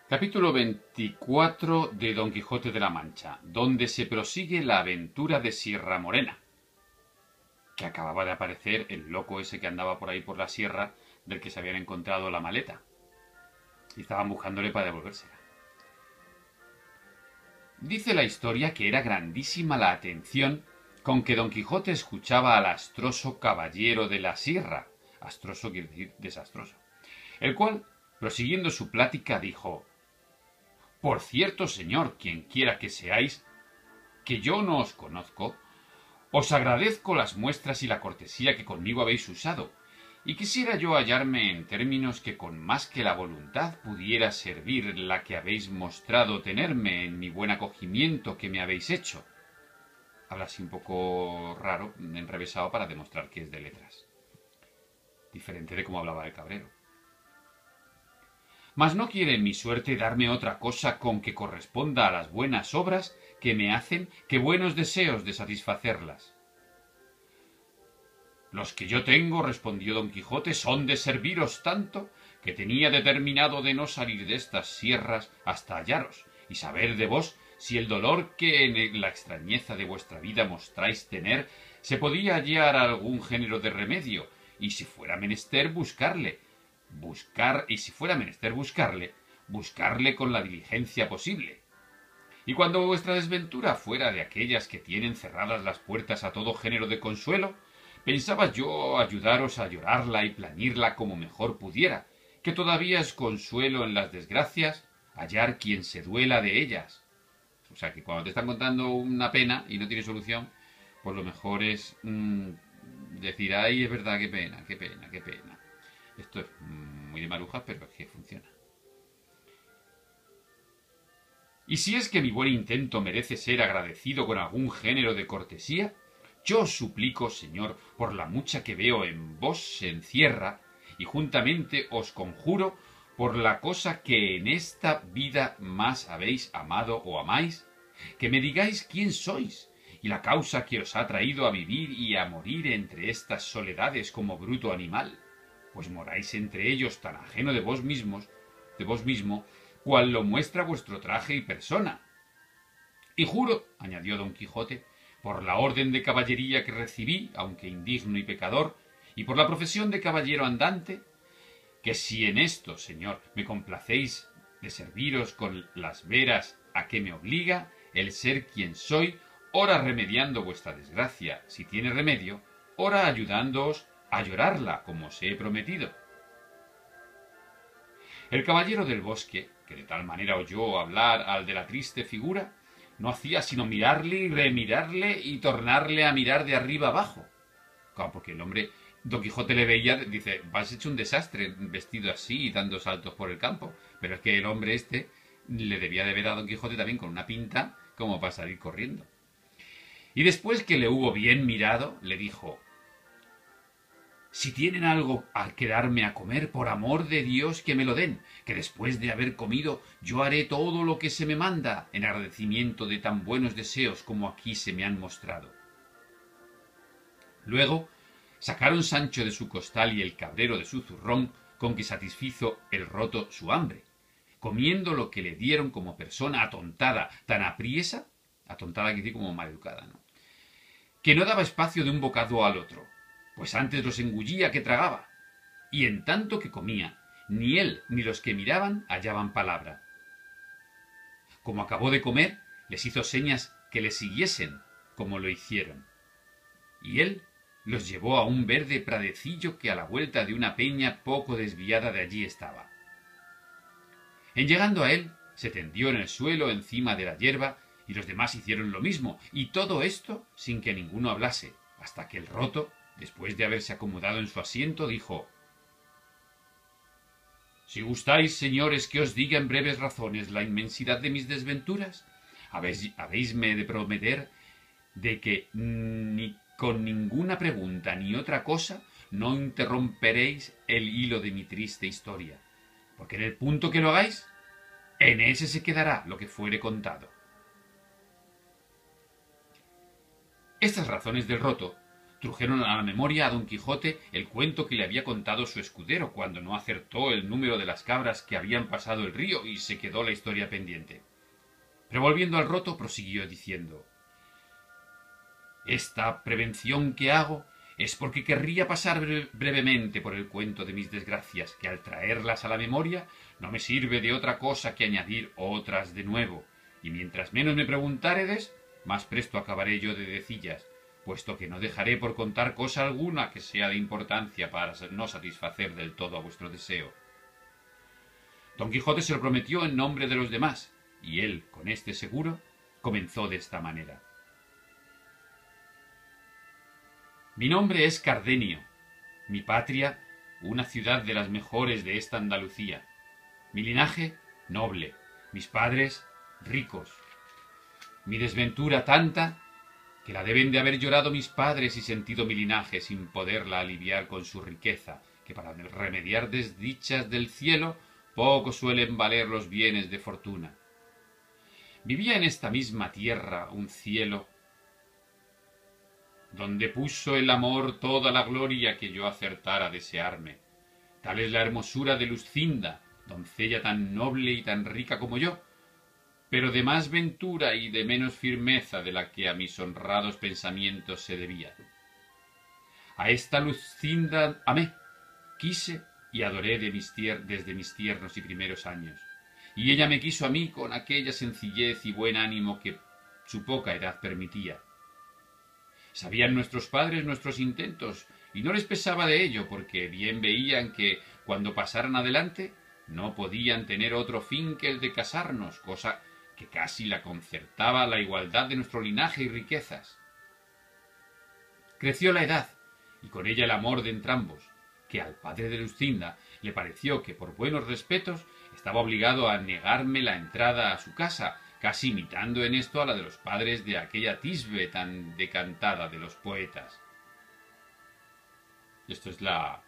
Capítulo 24 de Don Quijote de la Mancha, donde se prosigue la aventura de Sierra Morena, que acababa de aparecer el loco ese que andaba por ahí por la sierra, del que se habían encontrado la maleta, y estaban buscándole para devolvérsela. Dice la historia que era grandísima la atención con que Don Quijote escuchaba al astroso caballero de la sierra, astroso quiere decir desastroso, el cual, prosiguiendo su plática, dijo: Por cierto, señor, quien quiera que seáis, que yo no os conozco, os agradezco las muestras y la cortesía que conmigo habéis usado, y quisiera yo hallarme en términos que con más que la voluntad pudiera servir la que habéis mostrado tenerme en mi buen acogimiento que me habéis hecho. Habla así un poco raro, enrevesado, para demostrar que es de letras. Diferente de cómo hablaba el cabrero. Mas no quiere mi suerte darme otra cosa con que corresponda a las buenas obras que me hacen que buenos deseos de satisfacerlas. Los que yo tengo, respondió Don Quijote, son de serviros tanto que tenía determinado de no salir de estas sierras hasta hallaros, y saber de vos si el dolor que en la extrañeza de vuestra vida mostráis tener se podía hallar algún género de remedio, y si fuera menester buscarle, buscarle con la diligencia posible. Y cuando vuestra desventura fuera de aquellas que tienen cerradas las puertas a todo género de consuelo, pensaba yo ayudaros a llorarla y plañirla como mejor pudiera, que todavía es consuelo en las desgracias hallar quien se duela de ellas. O sea, que cuando te están contando una pena y no tiene solución, pues lo mejor es decir: ay, es verdad, qué pena, qué pena, qué pena. Esto es muy de marujas, pero es que funciona. Y si es que mi buen intento merece ser agradecido con algún género de cortesía, yo os suplico, señor, por la mucha que veo en vos se encierra, y juntamente os conjuro por la cosa que en esta vida más habéis amado o amáis, que me digáis quién sois, y la causa que os ha traído a vivir y a morir entre estas soledades como bruto animal, pues moráis entre ellos tan ajeno de vos mismo, cual lo muestra vuestro traje y persona. Y juro, añadió Don Quijote, por la orden de caballería que recibí, aunque indigno y pecador, y por la profesión de caballero andante, que si en esto, señor, me complacéis de serviros con las veras a que me obliga el ser quien soy, ora remediando vuestra desgracia, si tiene remedio, ora ayudándoos a llorarla, como os he prometido. El caballero del bosque, que de tal manera oyó hablar al de la triste figura, no hacía sino mirarle y remirarle y tornarle a mirar de arriba abajo. Claro, porque el hombre, Don Quijote le veía, dice: vas hecho un desastre vestido así y dando saltos por el campo. Pero es que el hombre este le debía de ver a Don Quijote también con una pinta como para salir corriendo. Y después que le hubo bien mirado, le dijo: si tienen algo a que darme a comer, por amor de Dios que me lo den, que después de haber comido yo haré todo lo que se me manda, en agradecimiento de tan buenos deseos como aquí se me han mostrado. Luego sacaron Sancho de su costal y el cabrero de su zurrón, con que satisfizo el roto su hambre, comiendo lo que le dieron como persona atontada, tan apriesa, atontada quiere decir como maleducada, ¿no?, que no daba espacio de un bocado al otro, pues antes los engullía que tragaba, y en tanto que comía, ni él ni los que miraban hallaban palabra. Como acabó de comer, les hizo señas que le siguiesen, como lo hicieron, y él los llevó a un verde pradecillo que a la vuelta de una peña poco desviada de allí estaba. En llegando a él, se tendió en el suelo encima de la hierba, y los demás hicieron lo mismo, y todo esto sin que ninguno hablase, hasta que el roto, después de haberse acomodado en su asiento, dijo: si gustáis, señores, que os diga en breves razones la inmensidad de mis desventuras, habéisme de prometer de que ni con ninguna pregunta ni otra cosa no interromperéis el hilo de mi triste historia, porque en el punto que lo hagáis, en ese se quedará lo que fuere contado. Estas razones del roto trujeron a la memoria a don Quijote el cuento que le había contado su escudero cuando no acertó el número de las cabras que habían pasado el río y se quedó la historia pendiente. Pero volviendo al roto, prosiguió diciendo: esta prevención que hago es porque querría pasar brevemente por el cuento de mis desgracias, que al traerlas a la memoria no me sirve de otra cosa que añadir otras de nuevo, y mientras menos me preguntáredes, más presto acabaré yo de decillas, puesto que no dejaré por contar cosa alguna que sea de importancia para no satisfacer del todo a vuestro deseo. Don Quijote se lo prometió en nombre de los demás, y él, con este seguro, comenzó de esta manera. Mi nombre es Cardenio, mi patria una ciudad de las mejores de esta Andalucía, mi linaje noble, mis padres ricos, mi desventura tanta que la deben de haber llorado mis padres y sentido mi linaje sin poderla aliviar con su riqueza, que para remediar desdichas del cielo poco suelen valer los bienes de fortuna. Vivía en esta misma tierra un cielo donde puso el amor toda la gloria que yo acertara a desearme. Tal es la hermosura de Luscinda, doncella tan noble y tan rica como yo, pero de más ventura y de menos firmeza de la que a mis honrados pensamientos se debía. A esta Luscinda amé, quise y adoré desde mis tiernos y primeros años, y ella me quiso a mí con aquella sencillez y buen ánimo que su poca edad permitía. Sabían nuestros padres nuestros intentos, y no les pesaba de ello, porque bien veían que, cuando pasaran adelante, no podían tener otro fin que el de casarnos, cosa que casi la concertaba la igualdad de nuestro linaje y riquezas. Creció la edad, y con ella el amor de entrambos, que al padre de Luscinda le pareció que por buenos respetos estaba obligado a negarme la entrada a su casa, casi imitando en esto a la de los padres de aquella Tisbe tan decantada de los poetas. Esto es la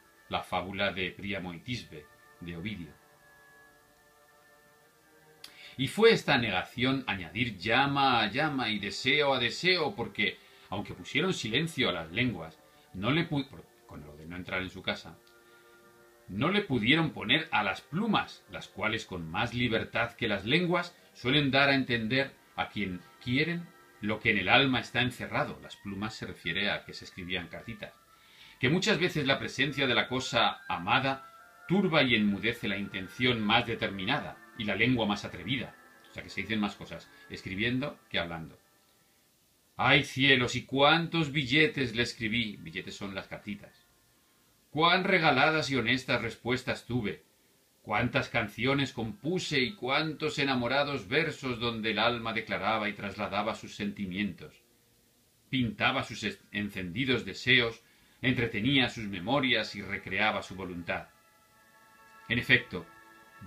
fábula de Príamo y Tisbe, de Ovidio. Y fue esta negación añadir llama a llama y deseo a deseo, porque, aunque pusieron silencio a las lenguas, con lo de no entrar en su casa, no le pudieron poner a las plumas, las cuales con más libertad que las lenguas suelen dar a entender a quien quieren lo que en el alma está encerrado. Las plumas se refiere a que se escribían cartitas. Que muchas veces la presencia de la cosa amada turba y enmudece la intención más determinada y la lengua más atrevida. O sea que se dicen más cosas escribiendo que hablando. ¡Ay cielos! ¿Y cuántos billetes le escribí? Billetes son las cartitas. ¡Cuán regaladas y honestas respuestas tuve! Cuántas canciones compuse y cuántos enamorados versos donde el alma declaraba y trasladaba sus sentimientos. Pintaba sus encendidos deseos, entretenía sus memorias y recreaba su voluntad. En efecto,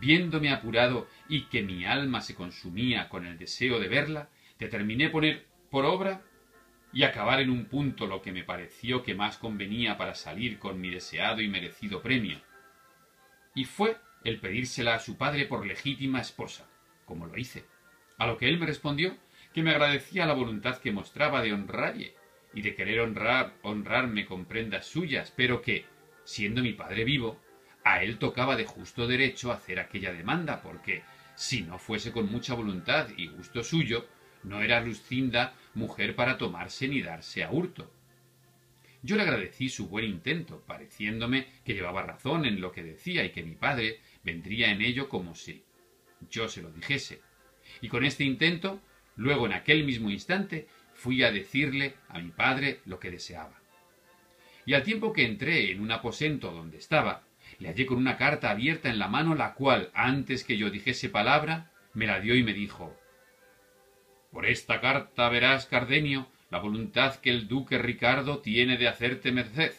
viéndome apurado y que mi alma se consumía con el deseo de verla, determiné poner por obra y acabar en un punto lo que me pareció que más convenía para salir con mi deseado y merecido premio. Y fue el pedírsela a su padre por legítima esposa, como lo hice, a lo que él me respondió que me agradecía la voluntad que mostraba de honralle y de querer honrarme con prendas suyas, pero que, siendo mi padre vivo, a él tocaba de justo derecho hacer aquella demanda, porque, si no fuese con mucha voluntad y gusto suyo, no era Luscinda mujer para tomarse ni darse a hurto. Yo le agradecí su buen intento, pareciéndome que llevaba razón en lo que decía y que mi padre vendría en ello como si yo se lo dijese. Y con este intento, luego en aquel mismo instante, fui a decirle a mi padre lo que deseaba. Y al tiempo que entré en un aposento donde estaba, le hallé con una carta abierta en la mano, la cual, antes que yo dijese palabra, me la dio y me dijo: «Por esta carta verás, Cardenio, la voluntad que el duque Ricardo tiene de hacerte merced».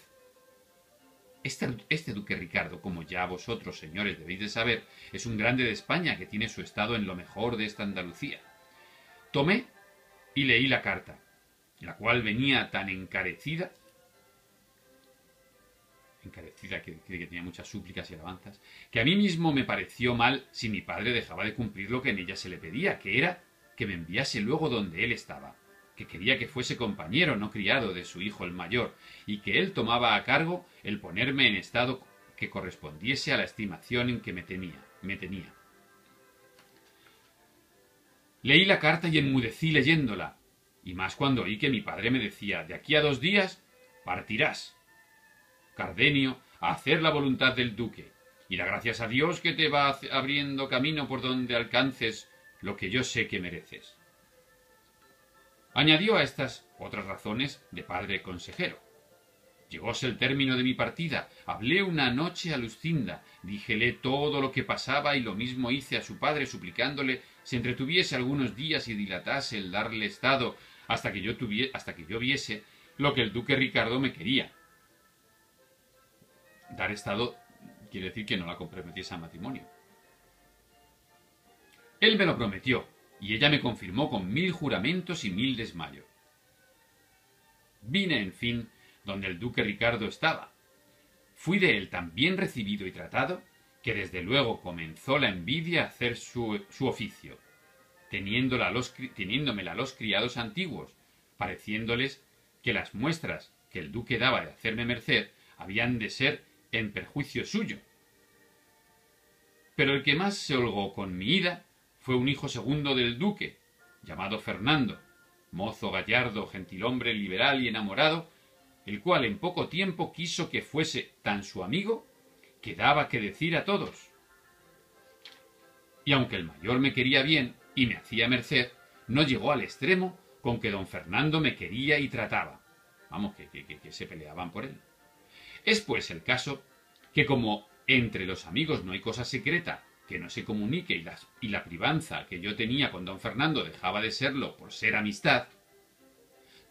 Este duque Ricardo, como ya vosotros, señores, debéis de saber, es un grande de España que tiene su estado en lo mejor de esta Andalucía. Tomé y leí la carta, la cual venía tan encarecida que tenía muchas súplicas y alabanzas, que a mí mismo me pareció mal si mi padre dejaba de cumplir lo que en ella se le pedía, que era que me enviase luego donde él estaba, que quería que fuese compañero, no criado, de su hijo el mayor, y que él tomaba a cargo el ponerme en estado que correspondiese a la estimación en que me tenía. Leí la carta y enmudecí leyéndola, y más cuando oí que mi padre me decía: de aquí a 2 días partirás, Cardenio, a hacer la voluntad del duque, y da gracias a Dios que te va abriendo camino por donde alcances lo que yo sé que mereces. Añadió a estas otras razones de padre consejero. Llegóse el término de mi partida, hablé una noche a Luscinda, díjele todo lo que pasaba y lo mismo hice a su padre, suplicándole se entretuviese algunos días y dilatase el darle estado hasta que yo viese lo que el duque Ricardo me quería. Dar estado quiere decir que no la comprometiese a matrimonio. Él me lo prometió, y ella me confirmó con 1000 juramentos y 1000 desmayos. Vine, en fin, donde el duque Ricardo estaba. Fui de él tan bien recibido y tratado, que desde luego comenzó la envidia a hacer su oficio, teniéndomela a los criados antiguos, pareciéndoles que las muestras que el duque daba de hacerme merced habían de ser en perjuicio suyo. Pero el que más se holgó con mi ida fue un hijo segundo del duque, llamado Fernando, mozo gallardo, gentilhombre liberal y enamorado, el cual en poco tiempo quiso que fuese tan su amigo que daba que decir a todos. Y aunque el mayor me quería bien y me hacía merced, no llegó al extremo con que don Fernando me quería y trataba. Vamos, que se peleaban por él. Es pues el caso que como entre los amigos no hay cosa secreta que no se comunique y la privanza que yo tenía con don Fernando dejaba de serlo por ser amistad,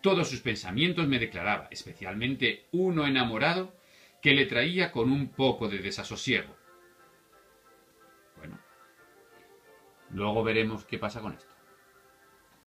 todos sus pensamientos me declaraba, especialmente uno enamorado que le traía con un poco de desasosiego. Bueno, luego veremos qué pasa con esto.